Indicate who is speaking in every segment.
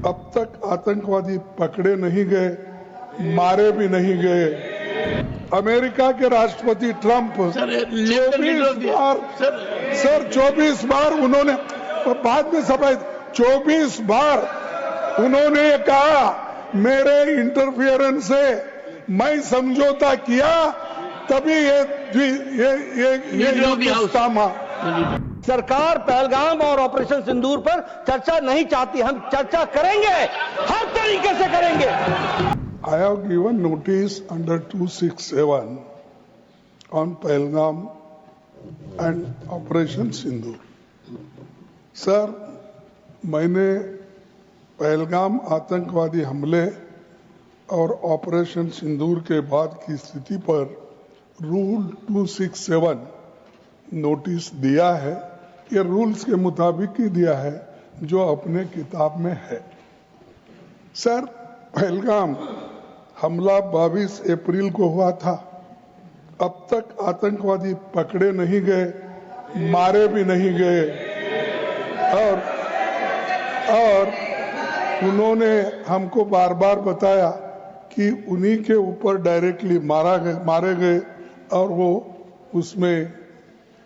Speaker 1: अब तक आतंकवादी पकड़े नहीं गए, मारे भी नहीं गए। अमेरिका के राष्ट्रपति ट्रंप 24 बार उन्होंने बाद में सफाई 24 बार उन्होंने कहा मेरे इंटरफियरेंस से मैं समझौता किया, तभी ये हिंदुस्तान।
Speaker 2: सरकार पहलगाम और ऑपरेशन सिंदूर पर चर्चा नहीं चाहती। हम चर्चा करेंगे, हर तरीके से करेंगे।
Speaker 1: I have given notice under 267 on Pahalgam and Operation Sindoor. Sir, मैंने पहलगाम आतंकवादी हमले और ऑपरेशन सिंदूर के बाद की स्थिति पर रूल 267 नोटिस दिया है। ये रूल्स के मुताबिक ही दिया है जो अपने किताब में है। सर, पहलगाम हमला 22 अप्रैल को हुआ था। अब तक आतंकवादी पकड़े नहीं गए, मारे भी नहीं गए और उन्होंने हमको बार बार बताया कि उन्हीं के ऊपर डायरेक्टली मारे गए और वो उसमें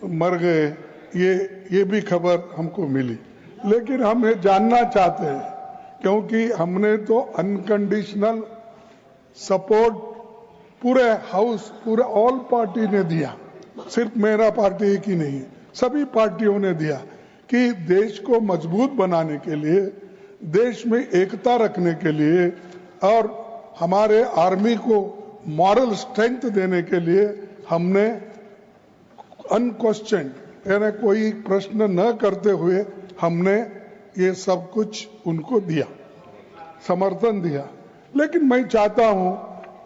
Speaker 1: मर गए। ये भी खबर हमको मिली, लेकिन हम ये जानना चाहते हैं क्योंकि हमने तो अनकंडीशनल सपोर्ट पूरे हाउस, पूरे ऑल पार्टी ने दिया, सिर्फ मेरा पार्टी एक ही नहीं, सभी पार्टियों ने दिया कि देश को मजबूत बनाने के लिए, देश में एकता रखने के लिए और हमारे आर्मी को मॉरल स्ट्रेंथ देने के लिए हमने अनक्वेश्चन यानी कोई प्रश्न न करते हुए हमने ये सब कुछ उनको दिया, समर्थन दिया। लेकिन मैं चाहता हूं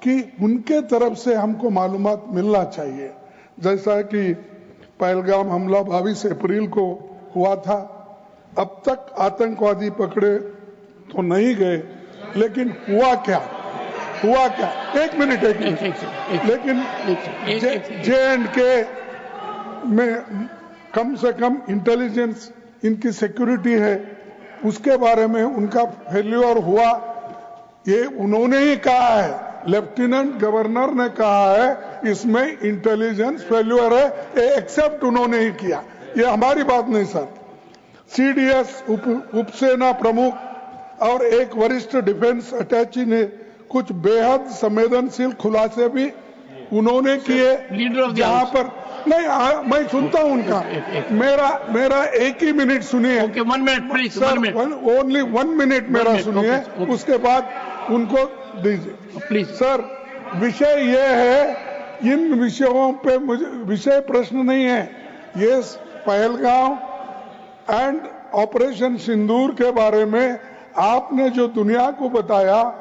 Speaker 1: कि उनके तरफ से हमको मालूमात मिलना चाहिए। जैसा कि पहलगाम हमला 22 अप्रैल को हुआ था, अब तक आतंकवादी पकड़े तो नहीं गए, लेकिन हुआ क्या? एक मिनट लेकिन J&K में कम से कम इंटेलिजेंस, इनकी सिक्योरिटी है, उसके बारे में उनका फेल्योर हुआ, ये उन्होंने ही कहा है। लेफ्टिनेंट गवर्नर ने कहा है इसमें इंटेलिजेंस फेल्योर है, ये एक्सेप्ट उन्होंने ही किया, ये हमारी बात नहीं सर। CDS उपसेना प्रमुख और एक वरिष्ठ डिफेंस अटैची ने कुछ बेहद संवेदनशील खुलासे भी उन्होंने किए, जहां पर नहीं मैं सुनता हूं उनका। मेरा एक ही मिनट सुनिए।
Speaker 3: One minute please,
Speaker 1: only 1 minute मेरा सुनिए, उसके बाद उनको दीजिए
Speaker 3: प्लीज।
Speaker 1: सर, विषय ये है, इन विषयों पे मुझे विषय प्रश्न नहीं है, ये पहलगाम एंड ऑपरेशन सिंदूर के बारे में आपने जो दुनिया को बताया,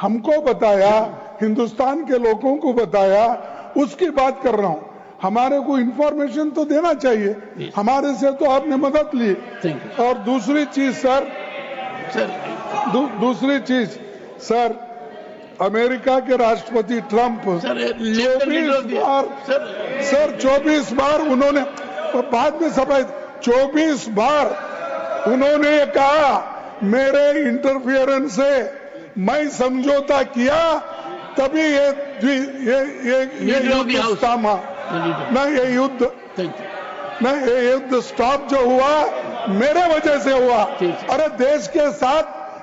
Speaker 1: हमको बताया, हिंदुस्तान के लोगों को बताया, उसकी बात कर रहा हूं। हमारे को इंफॉर्मेशन तो देना चाहिए, हमारे से तो आपने मदद ली। और दूसरी चीज सर, अमेरिका के राष्ट्रपति ट्रंप 24 बार उन्होंने बाद में सफाई 24 बार उन्होंने कहा मेरे इंटरफियरेंस से मैं समझौता किया, तभी ये हिंदुस्तान ये युद्ध स्टॉप जो हुआ मेरे वजह से हुआ। अरे देश के साथ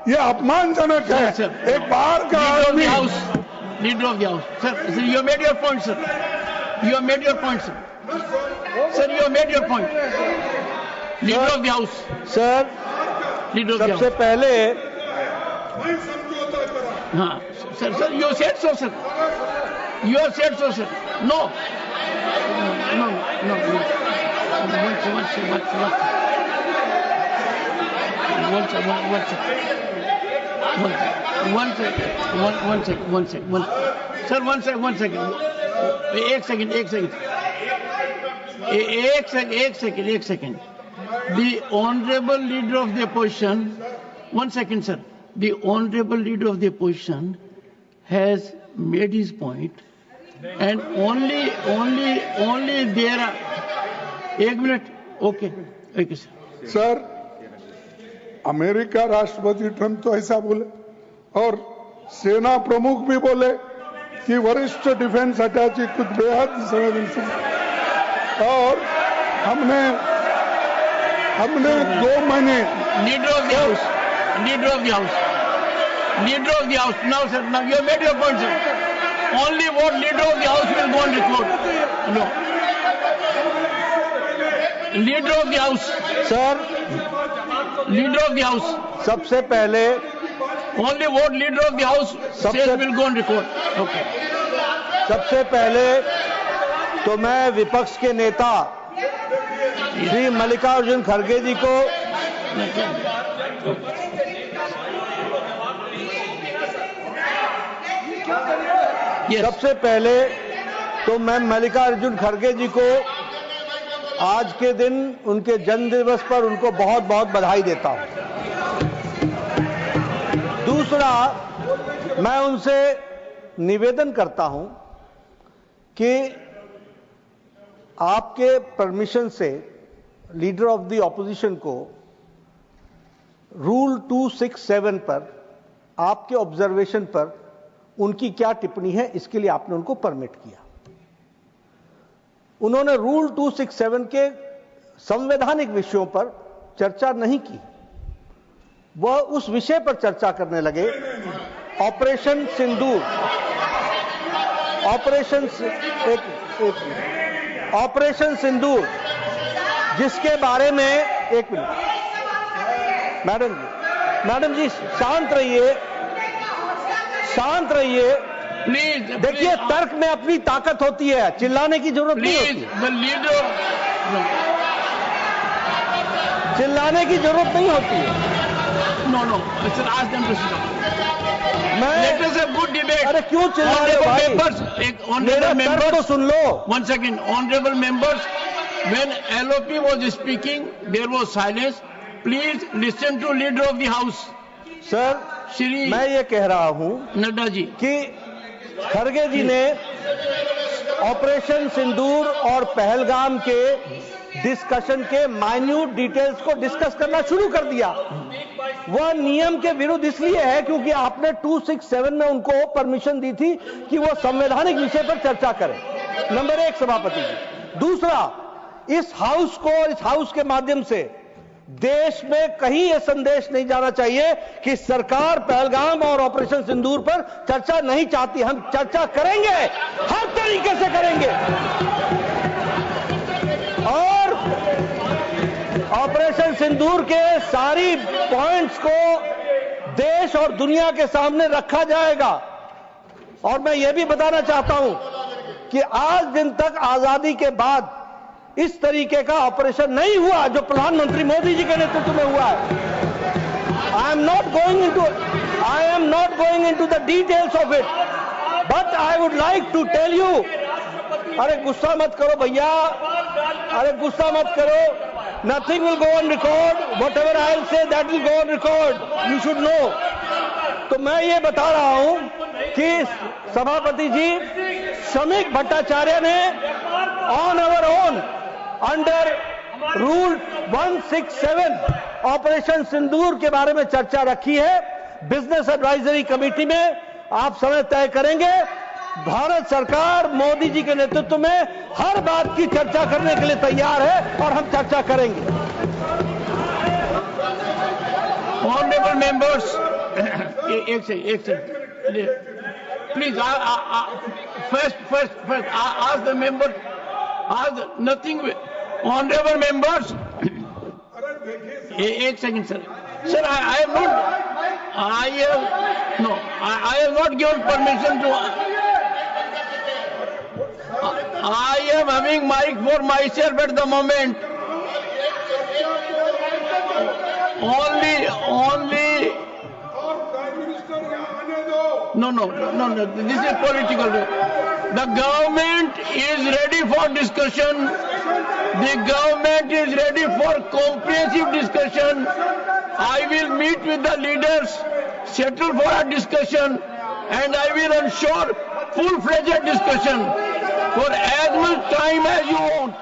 Speaker 1: ये अपमानजनक है। एक बार का आदमी
Speaker 3: leader of the house sir, you made your point sir, you made your point sir, you made your point. Leader of the house
Speaker 2: sir, सबसे पहले
Speaker 3: हाँ sir, you said so sir, you said so sir. No एक सेकंड। The honorable leader of the opposition, 1 second sir, the honorable leader of the opposition has made his point and only there are 1 minute, okay sir.
Speaker 1: Sir, America राष्ट्रपति Trump तो ऐसा बोले और सेना प्रमुख भी बोले कि वरिष्ठ डिफेंस अटैची कुछ बेहद संवेदनशील और हमने 2 महीने
Speaker 3: Leader of the House. Leader of the House. Leader of the House. Now, sir, now you have made your point, sir. Only what Leader of the House will go on record. No. Leader of the House.
Speaker 2: Sir,
Speaker 3: Leader of the House.
Speaker 2: सबसे पहले
Speaker 3: Only what Leader of the House says will go on record. Okay.
Speaker 2: सबसे पहले तो मैं विपक्ष के नेता श्री मल्लिकार्जुन खड़गे जी को सबसे पहले तो मैं मल्लिकार्जुन खड़गे जी को आज के दिन उनके जन्म दिवस पर उनको बहुत बहुत बधाई देता हूं। दूसरा, मैं उनसे निवेदन करता हूं कि आपके परमिशन से लीडर ऑफ द ऑपोजिशन को रूल 267 पर आपके ऑब्जर्वेशन पर उनकी क्या टिप्पणी है, इसके लिए आपने उनको परमिट किया। उन्होंने रूल 267 के संवैधानिक विषयों पर चर्चा नहीं की, वह उस विषय पर चर्चा करने लगे ऑपरेशन सिंदूर, ऑपरेशन सिंदूर, जिसके बारे में एक मिनट मैडम जी शांत रहिए
Speaker 3: प्लीज।
Speaker 2: देखिए, तर्क में अपनी ताकत होती है, चिल्लाने की जरूरत नहीं होती, चिल्लाने की जरूरत नहीं होती है।
Speaker 3: नो सर, आज
Speaker 2: मैं
Speaker 3: let us have good debate.
Speaker 2: अरे क्यों चिल्ला रहे हो भाई? मेरा तर्क तो सुन लो।
Speaker 3: One second, honorable members, when LOP was speaking, there was silence. Please listen to Leader of the House.
Speaker 2: Sir,
Speaker 3: Shri
Speaker 2: मैं ये कह रहा हूं
Speaker 3: नड्डा जी
Speaker 2: कि खड़गे जी ने ऑपरेशन सिंदूर और पहलगाम के डिस्कशन के माइन्यूट डिटेल्स को डिस्कस करना शुरू कर दिया। वह नियम के विरुद्ध इसलिए है क्योंकि आपने 267 में उनको परमिशन दी थी कि वो संवैधानिक विषय पर चर्चा करें। नंबर 1 सभापति जी। दूसरा, इस हाउस को और इस हाउस के माध्यम से देश में कहीं यह संदेश नहीं जाना चाहिए कि सरकार पहलगाम और ऑपरेशन सिंदूर पर चर्चा नहीं चाहती। हम चर्चा करेंगे, हर तरीके से करेंगे, और ऑपरेशन सिंदूर के सारी पॉइंट्स को देश और दुनिया के सामने रखा जाएगा। और मैं यह भी बताना चाहता हूं कि आज दिन तक आजादी के बाद इस तरीके का ऑपरेशन नहीं हुआ जो प्रधानमंत्री मोदी जी के नेतृत्व में हुआ है। I am not going into the details of it, but I would like to tell you, अरे गुस्सा मत करो भैया, अरे गुस्सा मत करो, nothing will go on record, whatever I will say that will go on record, you should know। तो मैं ये बता रहा हूं कि सभापति जी श्रमिक भट्टाचार्य ने on our own under rule 167 operation Sindoor के बारे में चर्चा रखी है बिजनेस एडवाइजरी कमेटी में। आप समय तय करेंगे, भारत सरकार मोदी जी के नेतृत्व में हर बात की चर्चा करने के लिए तैयार है और हम चर्चा करेंगे।
Speaker 3: ऑनरेबल मेंबर्स, एक second please, first ask the member, ask nothing, honorable members। एक second sir, I have not given permission to, I am having mic for myself at the moment, only no, this is political. The government is ready for discussion. The government is ready for comprehensive discussion. I will meet with the leaders, settle for a discussion, and I will ensure full-fledged discussion for as much time as you want.